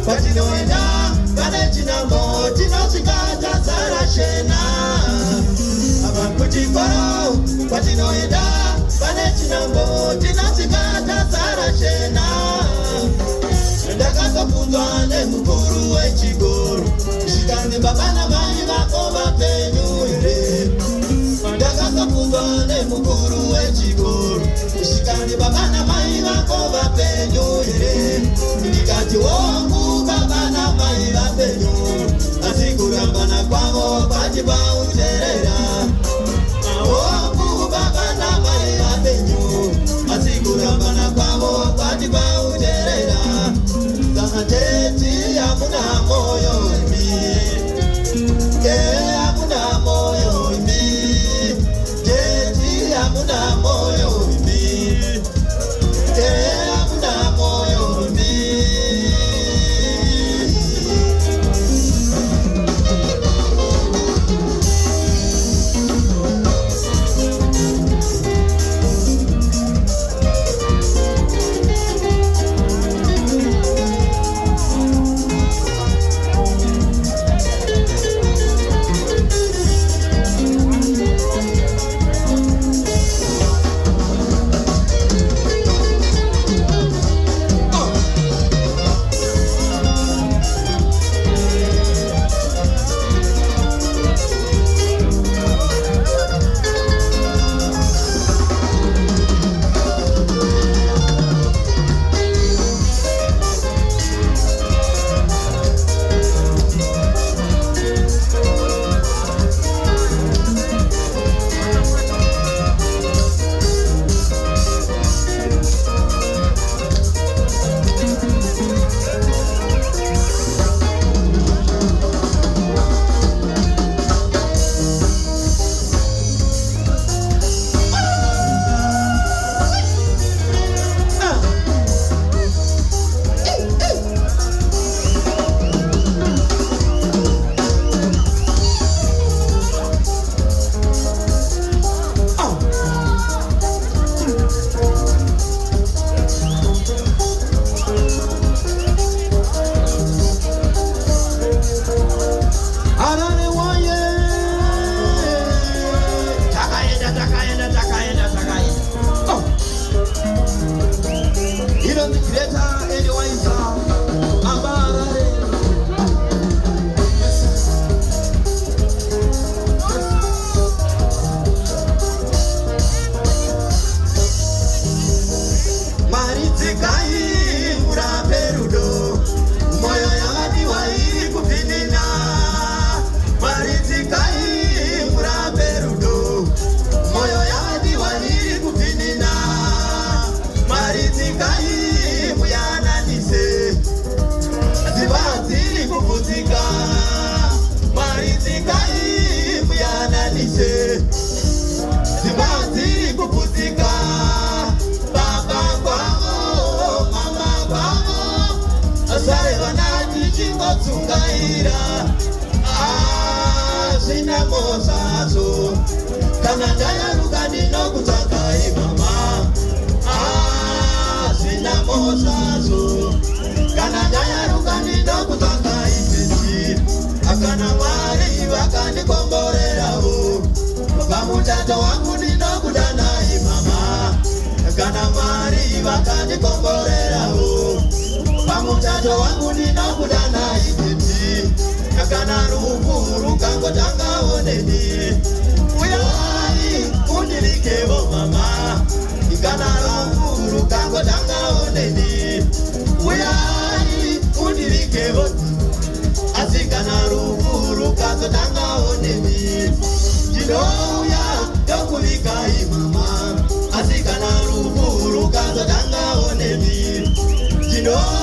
Patinoenda, Panechinamo, Tinosigata, Sarashena. Abakuchikoro, Patinoenda, Panechinamo, Tinosigata, Sarashena. Ndakazo punzwane mukuru wechigoro, Shikandi babana mai vakova penyu ire. Ndakazo punzwane mukuru wechigoro, Shikandi babana mai vakova penyu ire. Ndikati wongu babana mai vapenyu, asikurambana kwavo kwachipa uterera. Wongu babana mai vapenyu, asikurambana kwavo kwachipa uterera. Teti amuna moyo imi, amuna moyo imi. Teti amuna moyo imi, amuna moyo imi. Sina mosazo, kanadaya rugani no kutakai mama. Sina mosazo, kanadaya rugani no kutakai besi. vakandikongorerawo pamutato wangu ndinokudana ikiti akana rufu rukangotanga oneni uyai undirikevo mama ikana rufu rukangotanga oneni uyai undirikevo asikana rufu rukangotanga oneni ndinouya yokuvikai mama asikana rufu rukangotanga oneni ndinouya